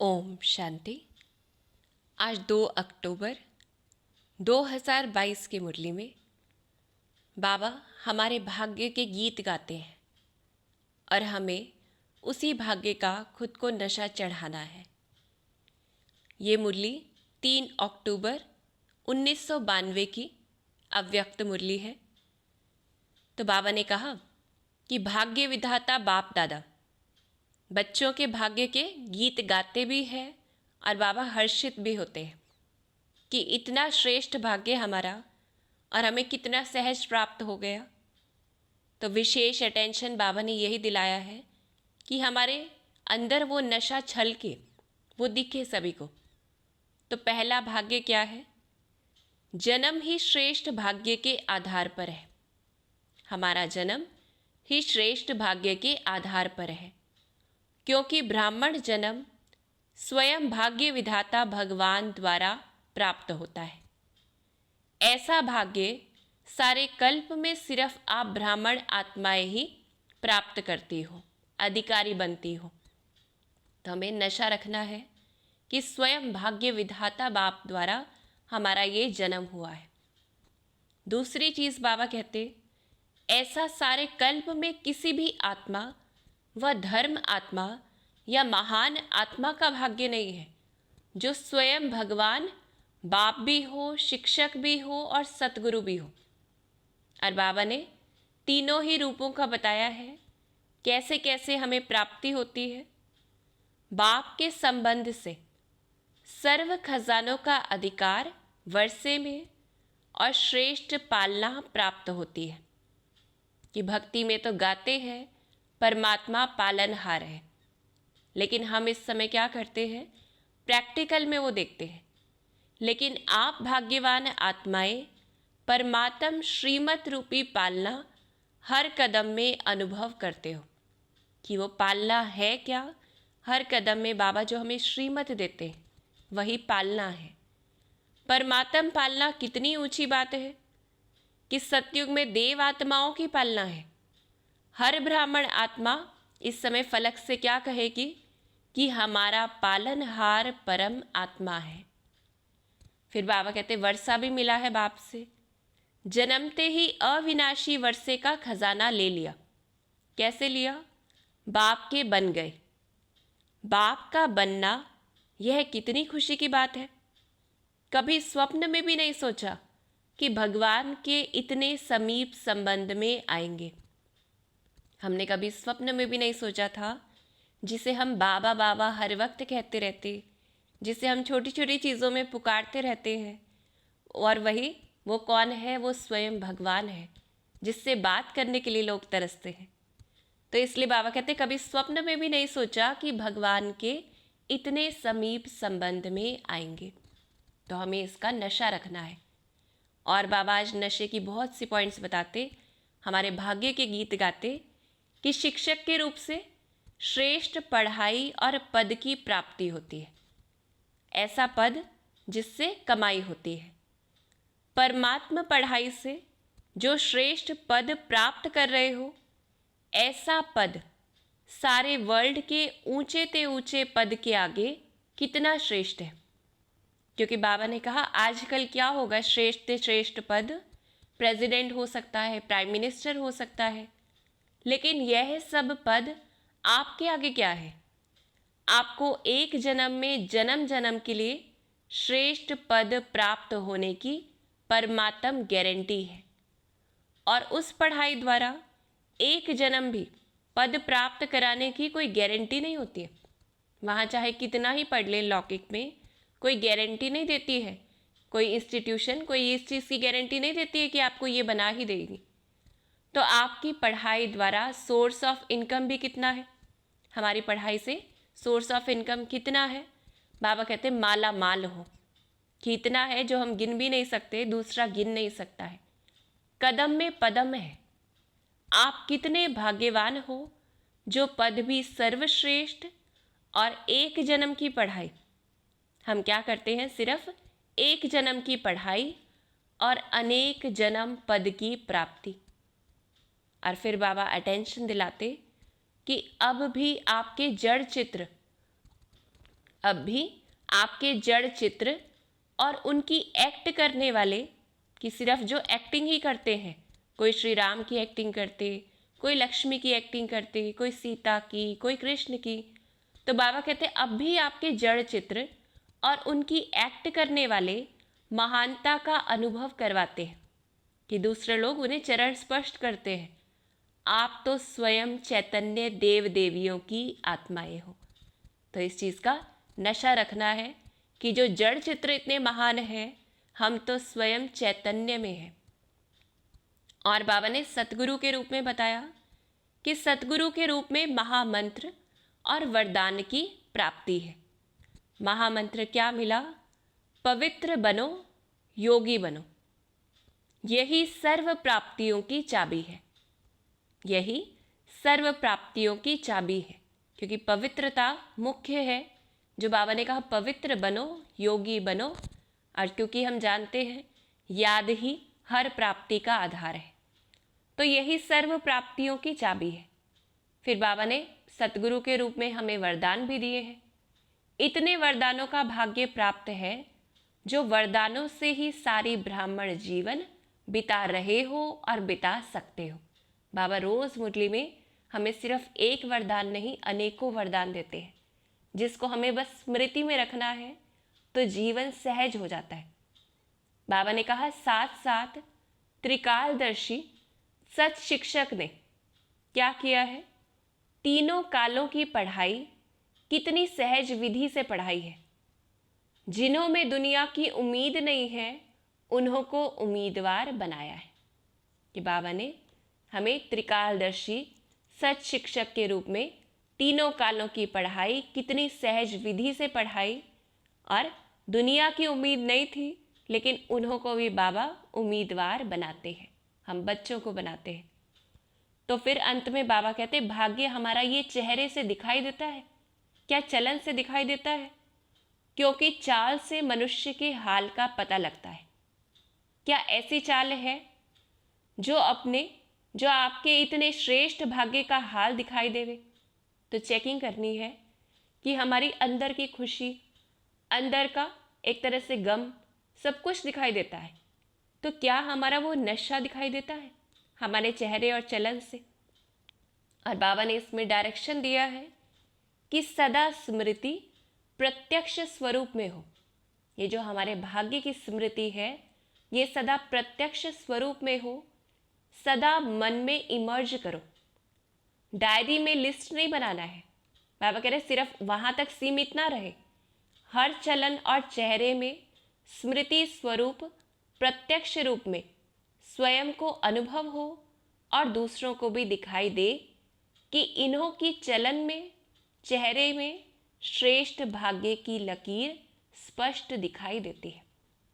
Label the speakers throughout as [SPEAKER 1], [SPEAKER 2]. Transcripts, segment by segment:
[SPEAKER 1] ओम शांति। आज 2 अक्टूबर 2022 की मुरली में बाबा हमारे भाग्य के गीत गाते हैं और हमें उसी भाग्य का खुद को नशा चढ़ाना है। ये मुरली 3 अक्टूबर 1992 की अव्यक्त मुरली है। तो बाबा ने कहा कि भाग्य विधाता बाप दादा बच्चों के भाग्य के गीत गाते भी हैं और बाबा हर्षित भी होते हैं कि इतना श्रेष्ठ भाग्य हमारा और हमें कितना सहज प्राप्त हो गया। तो विशेष अटेंशन बाबा ने यही दिलाया है कि हमारे अंदर वो नशा छल के वो दिखे सभी को। तो पहला भाग्य क्या है? जन्म ही श्रेष्ठ भाग्य के आधार पर है। हमारा जन्म ही श्रेष्ठ भाग्य के आधार पर है, क्योंकि ब्राह्मण जन्म स्वयं भाग्य विधाता भगवान द्वारा प्राप्त होता है। ऐसा भाग्य सारे कल्प में सिर्फ आप ब्राह्मण आत्माएं ही प्राप्त करती हो, अधिकारी बनती हो। तो हमें नशा रखना है कि स्वयं भाग्य विधाता बाप द्वारा हमारा ये जन्म हुआ है। दूसरी चीज़ बाबा कहते, ऐसा सारे कल्प में किसी भी आत्मा व धर्म आत्मा या महान आत्मा का भाग्य नहीं है जो स्वयं भगवान बाप भी हो, शिक्षक भी हो और सतगुरु भी हो। और बाबा ने तीनों ही रूपों का बताया है कैसे कैसे हमें प्राप्ति होती है। बाप के संबंध से सर्व खजानों का अधिकार वर्षे में और श्रेष्ठ पालना प्राप्त होती है। कि भक्ति में तो गाते हैं परमात्मा पालनहार है, लेकिन हम इस समय क्या करते हैं? प्रैक्टिकल में वो देखते हैं। लेकिन आप भाग्यवान आत्माएं परमात्म श्रीमत रूपी पालना हर कदम में अनुभव करते हो कि वो पालना है क्या। हर कदम में बाबा जो हमें श्रीमत देते हैं वही पालना है। परमात्म पालना कितनी ऊंची बात है कि सतयुग में देव आत्माओं की पालना है। हर ब्राह्मण आत्मा इस समय फलक से क्या कहेगी कि हमारा पालनहार परम आत्मा है। फिर बाबा कहते वर्षा भी मिला है बाप से। जन्मते ही अविनाशी वर्षे का खजाना ले लिया। कैसे लिया? बाप के बन गए। बाप का बनना यह कितनी खुशी की बात है। कभी स्वप्न में भी नहीं सोचा कि भगवान के इतने समीप संबंध में आएंगे। हमने कभी स्वप्न में भी नहीं सोचा था जिसे हम बाबा बाबा हर वक्त कहते रहते, जिसे हम छोटी छोटी चीज़ों में पुकारते रहते हैं, और वही वो कौन है? वो स्वयं भगवान है जिससे बात करने के लिए लोग तरसते हैं। तो इसलिए बाबा कहते कभी स्वप्न में भी नहीं सोचा कि भगवान के इतने समीप संबंध में आएंगे। तो हमें इसका नशा रखना है। और बाबा आज नशे की बहुत सी पॉइंट्स बताते, हमारे भाग्य के गीत गाते कि शिक्षक के रूप से श्रेष्ठ पढ़ाई और पद की प्राप्ति होती है। ऐसा पद जिससे कमाई होती है। परमात्मा पढ़ाई से जो श्रेष्ठ पद प्राप्त कर रहे हो, ऐसा पद सारे वर्ल्ड के ऊंचे ते ऊंचे पद के आगे कितना श्रेष्ठ है। क्योंकि बाबा ने कहा आजकल क्या होगा, श्रेष्ठ से श्रेष्ठ पद प्रेसिडेंट हो सकता है, प्राइम मिनिस्टर हो सकता है, लेकिन यह सब पद आपके आगे क्या है? आपको एक जन्म में जन्म जन्म के लिए श्रेष्ठ पद प्राप्त होने की परमात्म गारंटी है। और उस पढ़ाई द्वारा एक जन्म भी पद प्राप्त कराने की कोई गारंटी नहीं होती है। वहाँ चाहे कितना ही पढ़ लें लौकिक में, कोई गारंटी नहीं देती है। कोई इंस्टीट्यूशन कोई इस चीज़ की गारंटी नहीं देती है कि आपको ये बना ही देगी। तो आपकी पढ़ाई द्वारा सोर्स ऑफ इनकम भी कितना है? हमारी पढ़ाई से सोर्स ऑफ इनकम कितना है? बाबा कहते माला माल हो, कि इतना है जो हम गिन भी नहीं सकते, दूसरा गिन नहीं सकता है। कदम में पदम है। आप कितने भाग्यवान हो जो पद भी सर्वश्रेष्ठ और एक जन्म की पढ़ाई। हम क्या करते हैं? सिर्फ एक जन्म की पढ़ाई और अनेक जन्म पद की प्राप्ति। और फिर बाबा अटेंशन दिलाते कि अब भी आपके जड़ चित्र अब भी आपके जड़ चित्र और उनकी एक्ट करने वाले, कि सिर्फ जो एक्टिंग ही करते हैं, कोई श्री राम की एक्टिंग करते, कोई लक्ष्मी की एक्टिंग करते, कोई सीता की, कोई कृष्ण की, तो बाबा कहते अब भी आपके जड़ चित्र और उनकी एक्ट करने वाले महानता का अनुभव करवाते हैं कि दूसरे लोग उन्हें चरण स्पर्श करते हैं। आप तो स्वयं चैतन्य देव देवियों की आत्माएं हो। तो इस चीज़ का नशा रखना है कि जो जड़ चित्र इतने महान हैं, हम तो स्वयं चैतन्य में हैं। और बाबा ने सतगुरु के रूप में बताया कि सतगुरु के रूप में महामंत्र और वरदान की प्राप्ति है। महामंत्र क्या मिला? पवित्र बनो, योगी बनो। यही सर्व प्राप्तियों की चाबी है, यही सर्व प्राप्तियों की चाबी है, क्योंकि पवित्रता मुख्य है। जो बाबा ने कहा पवित्र बनो, योगी बनो, और क्योंकि हम जानते हैं याद ही हर प्राप्ति का आधार है, तो यही सर्व प्राप्तियों की चाबी है। फिर बाबा ने सतगुरु के रूप में हमें वरदान भी दिए हैं। इतने वरदानों का भाग्य प्राप्त है जो वरदानों से ही सारी ब्राह्मण जीवन बिता रहे हो और बिता सकते हो। बाबा रोज़ मुरली में हमें सिर्फ एक वरदान नहीं, अनेकों वरदान देते हैं, जिसको हमें बस स्मृति में रखना है तो जीवन सहज हो जाता है। बाबा ने कहा साथ साथ त्रिकालदर्शी सच शिक्षक ने क्या किया है? तीनों कालों की पढ़ाई कितनी सहज विधि से पढ़ाई है। जिन्हों में दुनिया की उम्मीद नहीं है, उन्हों को उम्मीदवार बनाया है। कि बाबा ने हमें त्रिकालदर्शी सच शिक्षक के रूप में तीनों कालों की पढ़ाई कितनी सहज विधि से पढ़ाई, और दुनिया की उम्मीद नहीं थी, लेकिन उन्हों को भी बाबा उम्मीदवार बनाते हैं, हम बच्चों को बनाते हैं। तो फिर अंत में बाबा कहते भाग्य हमारा ये चेहरे से दिखाई देता है क्या? चलन से दिखाई देता है, क्योंकि चाल से मनुष्य के हाल का पता लगता है। क्या ऐसी चाल है जो आपके इतने श्रेष्ठ भाग्य का हाल दिखाई देवे? तो चेकिंग करनी है कि हमारी अंदर की खुशी, अंदर का एक तरह से गम, सब कुछ दिखाई देता है। तो क्या हमारा वो नशा दिखाई देता है हमारे चेहरे और चलन से? और बाबा ने इसमें डायरेक्शन दिया है कि सदा स्मृति प्रत्यक्ष स्वरूप में हो। ये जो हमारे भाग्य की स्मृति है, ये सदा प्रत्यक्ष स्वरूप में हो। सदा मन में इमर्ज करो, डायरी में लिस्ट नहीं बनाना है। बाबा कह रहे सिर्फ वहाँ तक सीमित ना रहे, हर चलन और चेहरे में स्मृति स्वरूप प्रत्यक्ष रूप में स्वयं को अनुभव हो और दूसरों को भी दिखाई दे कि इन्हों की चलन में, चेहरे में श्रेष्ठ भाग्य की लकीर स्पष्ट दिखाई देती है,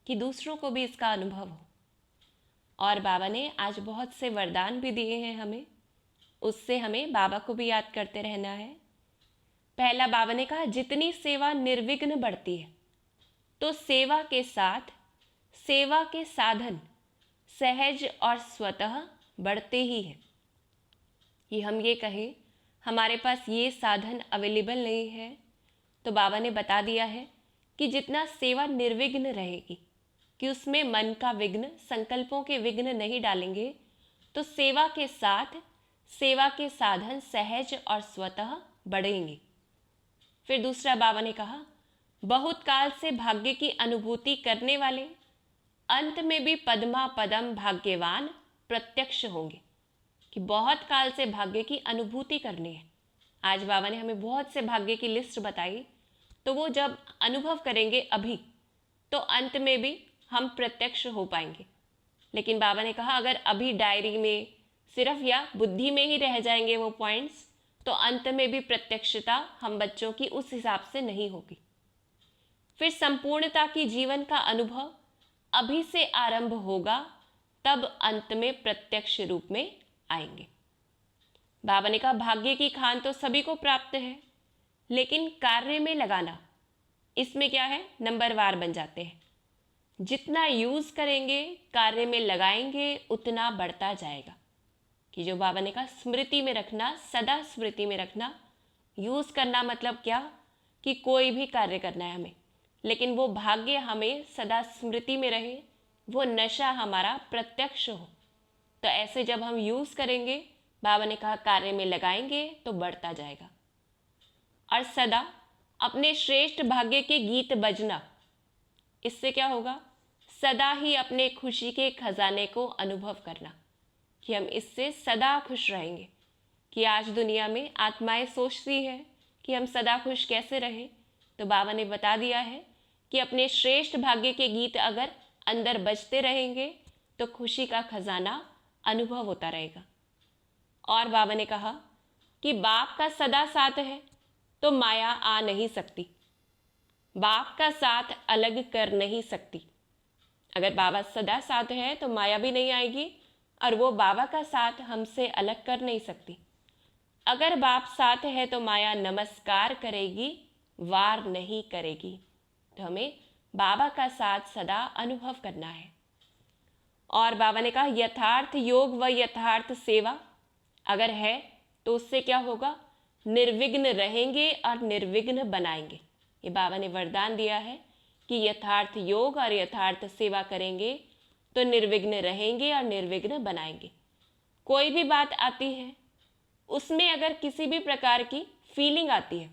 [SPEAKER 1] कि दूसरों को भी इसका अनुभव हो। और बाबा ने आज बहुत से वरदान भी दिए हैं हमें, उससे हमें बाबा को भी याद करते रहना है। पहला बाबा ने कहा जितनी सेवा निर्विघ्न बढ़ती है, तो सेवा के साथ सेवा के साधन सहज और स्वतः बढ़ते ही हैं। कि हम ये कहें हमारे पास ये साधन अवेलेबल नहीं है, तो बाबा ने बता दिया है कि जितना सेवा निर्विघ्न रहेगी, कि उसमें मन का विघ्न, संकल्पों के विघ्न नहीं डालेंगे, तो सेवा के साथ सेवा के साधन सहज और स्वतः बढ़ेंगे। फिर दूसरा बाबा ने कहा बहुत काल से भाग्य की अनुभूति करने वाले अंत में भी पद्मा पदम भाग्यवान प्रत्यक्ष होंगे। कि बहुत काल से भाग्य की अनुभूति करनी है। आज बाबा ने हमें बहुत से भाग्य की लिस्ट बताई, तो वो जब अनुभव करेंगे अभी, तो अंत में भी हम प्रत्यक्ष हो पाएंगे। लेकिन बाबा ने कहा अगर अभी डायरी में सिर्फ या बुद्धि में ही रह जाएंगे वो पॉइंट्स, तो अंत में भी प्रत्यक्षता हम बच्चों की उस हिसाब से नहीं होगी। फिर संपूर्णता की जीवन का अनुभव अभी से आरंभ होगा, तब अंत में प्रत्यक्ष रूप में आएंगे। बाबा ने कहा भाग्य की खान तो सभी को प्राप्त है, लेकिन कार्य में लगाना, इसमें क्या है, नंबरवार बन जाते हैं। जितना यूज़ करेंगे, कार्य में लगाएंगे, उतना बढ़ता जाएगा। कि जो बाबा ने कहा स्मृति में रखना, सदा स्मृति में रखना। यूज़ करना मतलब क्या, कि कोई भी कार्य करना है हमें, लेकिन वो भाग्य हमें सदा स्मृति में रहे, वो नशा हमारा प्रत्यक्ष हो। तो ऐसे जब हम यूज़ करेंगे, बाबा ने कहा कार्य में लगाएंगे तो बढ़ता जाएगा। और सदा अपने श्रेष्ठ भाग्य के गीत बजना, इससे क्या होगा? सदा ही अपने खुशी के खजाने को अनुभव करना कि हम इससे सदा खुश रहेंगे। कि आज दुनिया में आत्माएं सोचती है कि हम सदा खुश कैसे रहें, तो बाबा ने बता दिया है कि अपने श्रेष्ठ भाग्य के गीत अगर अंदर बजते रहेंगे तो खुशी का खजाना अनुभव होता रहेगा। और बाबा ने कहा कि बाप का सदा साथ है तो माया आ नहीं सकती, बाप का साथ अलग कर नहीं सकती। अगर बाबा सदा साथ है तो माया भी नहीं आएगी, और वो बाबा का साथ हमसे अलग कर नहीं सकती। अगर बाप साथ है तो माया नमस्कार करेगी, वार नहीं करेगी। तो हमें बाबा का साथ सदा अनुभव करना है। और बाबा ने कहा यथार्थ योग व यथार्थ सेवा अगर है तो उससे क्या होगा? निर्विघ्न रहेंगे और निर्विघ्न बनाएंगे। ये बाबा ने वरदान दिया है कि यथार्थ योग और यथार्थ सेवा करेंगे तो निर्विघ्न रहेंगे और निर्विघ्न बनाएंगे। कोई भी बात आती है, उसमें अगर किसी भी प्रकार की फीलिंग आती है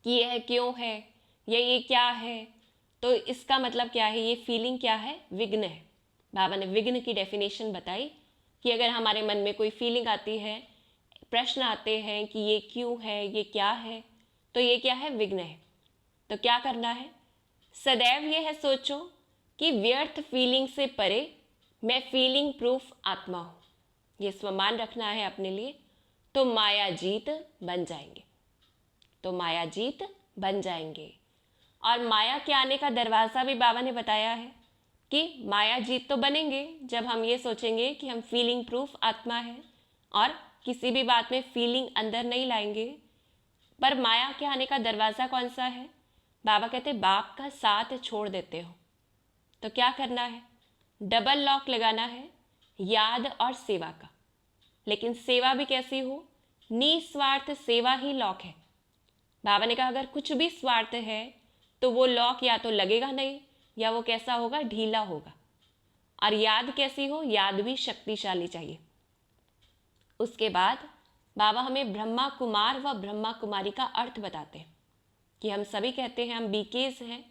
[SPEAKER 1] कि यह क्यों है या ये क्या है, तो इसका मतलब क्या है? ये फीलिंग क्या है? विघ्न है। बाबा ने विघ्न की डेफिनेशन बताई कि अगर हमारे मन में कोई फीलिंग आती है, प्रश्न आते हैं कि ये क्यों है, ये क्या है, तो ये क्या है? विघ्न है। तो क्या करना है? सदैव ये है सोचो कि व्यर्थ फीलिंग से परे मैं फीलिंग प्रूफ आत्मा हूँ। ये स्वमान रखना है अपने लिए, तो माया जीत बन जाएंगे। तो माया जीत बन जाएंगे। और माया के आने का दरवाज़ा भी बाबा ने बताया है कि माया जीत तो बनेंगे जब हम ये सोचेंगे कि हम फीलिंग प्रूफ आत्मा है और किसी भी बात में फीलिंग अंदर नहीं लाएंगे। पर माया के आने का दरवाज़ा कौन सा है? बाबा कहते बाप का साथ छोड़ देते हो। तो क्या करना है? डबल लॉक लगाना है, याद और सेवा का। लेकिन सेवा भी कैसी हो? निस्वार्थ सेवा ही लॉक है। बाबा ने कहा अगर कुछ भी स्वार्थ है तो वो लॉक या तो लगेगा नहीं या वो कैसा होगा? ढीला होगा। और याद कैसी हो? याद भी शक्तिशाली चाहिए। उसके बाद बाबा हमें ब्रह्मा कुमार व ब्रह्मा कुमारी का अर्थ बताते हैं कि हम सभी कहते हैं हम बीकेस हैं,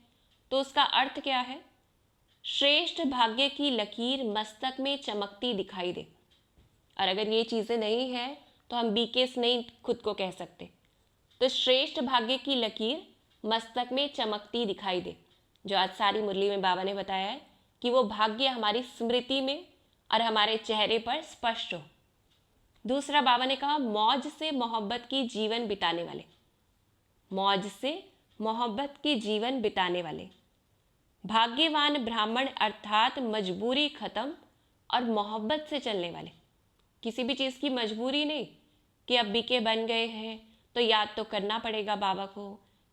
[SPEAKER 1] तो उसका अर्थ क्या है? श्रेष्ठ भाग्य की लकीर मस्तक में चमकती दिखाई दे। और अगर ये चीज़ें नहीं है तो हम बीकेस नहीं खुद को कह सकते। तो श्रेष्ठ भाग्य की लकीर मस्तक में चमकती दिखाई दे, जो आज सारी मुरली में बाबा ने बताया है कि वो भाग्य हमारी स्मृति में और हमारे चेहरे पर स्पष्ट हो। दूसरा बाबा ने कहा मौज से मोहब्बत की जीवन बिताने वाले, मौज से मोहब्बत की जीवन बिताने वाले भाग्यवान ब्राह्मण, अर्थात मजबूरी ख़त्म और मोहब्बत से चलने वाले। किसी भी चीज़ की मजबूरी नहीं कि अब बीके बन गए हैं तो याद तो करना पड़ेगा बाबा को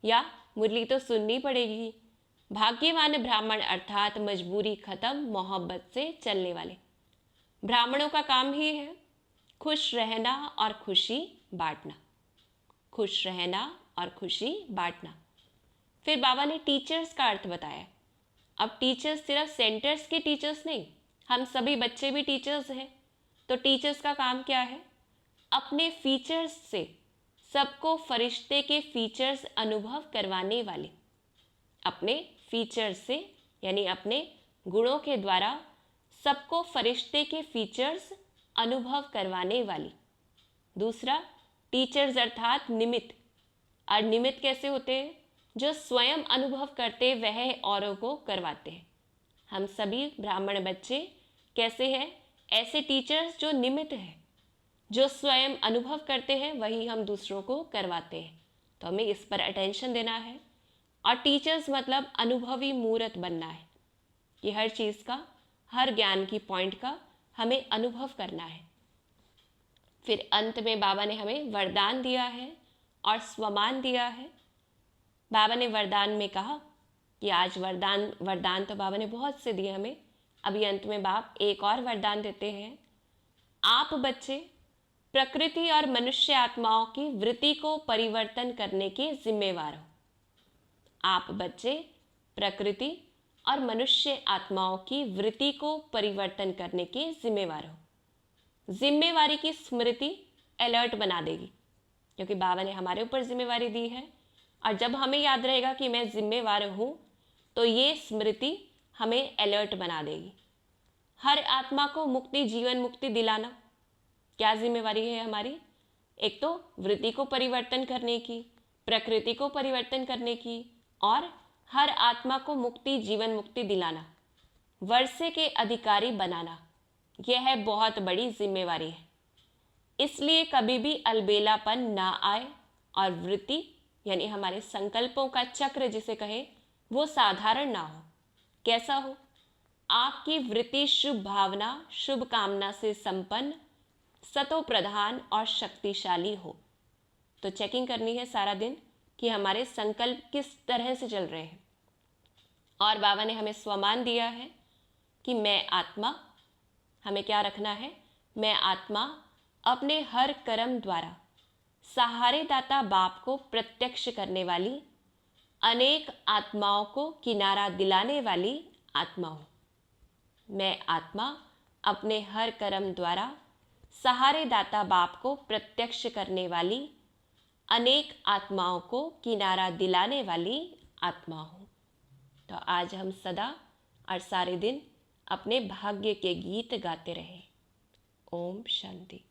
[SPEAKER 1] या मुरली तो सुननी पड़ेगी। भाग्यवान ब्राह्मण अर्थात मजबूरी ख़त्म, मोहब्बत से चलने वाले। ब्राह्मणों का काम ही है खुश रहना और खुशी बांटना, खुश रहना और खुशी बांटना। फिर बाबा ने टीचर्स का अर्थ बताया। अब टीचर्स सिर्फ सेंटर्स के टीचर्स नहीं, हम सभी बच्चे भी टीचर्स हैं। तो टीचर्स का काम क्या है? अपने फीचर्स से सबको फरिश्ते के फीचर्स अनुभव करवाने वाले। अपने फीचर्स से यानी अपने गुणों के द्वारा सबको फरिश्ते के फीचर्स अनुभव करवाने वाली। दूसरा टीचर्स अर्थात निमित्त। और निमित्त कैसे होते हैं? जो स्वयं अनुभव करते वह औरों को करवाते हैं। हम सभी ब्राह्मण बच्चे कैसे हैं? ऐसे टीचर्स जो निमित्त हैं, जो स्वयं अनुभव करते हैं वही हम दूसरों को करवाते हैं। तो हमें इस पर अटेंशन देना है। और टीचर्स मतलब अनुभवी मूर्त बनना है कि हर चीज़ का, हर ज्ञान की पॉइंट का हमें अनुभव करना है। फिर अंत में बाबा ने हमें वरदान दिया है और स्वमान दिया है। बाबा ने वरदान में कहा कि आज वरदान तो बाबा ने बहुत से दिए हमें। अभी अंत में बाप एक और वरदान देते हैं। आप बच्चे प्रकृति और मनुष्य आत्माओं की वृत्ति को परिवर्तन करने के जिम्मेवार हो। आप बच्चे प्रकृति और मनुष्य आत्माओं की वृत्ति को परिवर्तन करने के जिम्मेवार हो। जिम्मेवारी की स्मृति अलर्ट बना देगी, क्योंकि बाबा ने हमारे ऊपर जिम्मेवारी दी है। और जब हमें याद रहेगा कि मैं जिम्मेवार हूँ, तो ये स्मृति हमें अलर्ट बना देगी। हर आत्मा को मुक्ति, जीवन मुक्ति दिलाना क्या जिम्मेवारी है हमारी? एक तो वृत्ति को परिवर्तन करने की, प्रकृति को परिवर्तन करने की, और हर आत्मा को मुक्ति, जीवन मुक्ति दिलाना, वर्षे के अधिकारी बनाना। यह है बहुत बड़ी जिम्मेवारी है। इसलिए कभी भी अलबेलापन ना आए और वृत्ति यानी हमारे संकल्पों का चक्र जिसे कहे वो साधारण ना हो। कैसा हो? आपकी वृत्ति शुभ भावना, शुभ कामना से संपन्न, सतो प्रधान और शक्तिशाली हो। तो चेकिंग करनी है सारा दिन कि हमारे संकल्प किस तरह से चल रहे हैं। और बाबा ने हमें स्वमान दिया है कि मैं आत्मा, हमें क्या रखना है? मैं आत्मा अपने हर कर्म द्वारा सहारे दाता बाप को प्रत्यक्ष करने वाली, अनेक आत्माओं को किनारा दिलाने वाली आत्मा हूँ। मैं आत्मा अपने हर कर्म द्वारा सहारे दाता बाप को प्रत्यक्ष करने वाली, अनेक आत्माओं को किनारा दिलाने वाली आत्मा हूँ। तो आज हम सदा और सारे दिन अपने भाग्य के गीत गाते रहें। ओम शांति।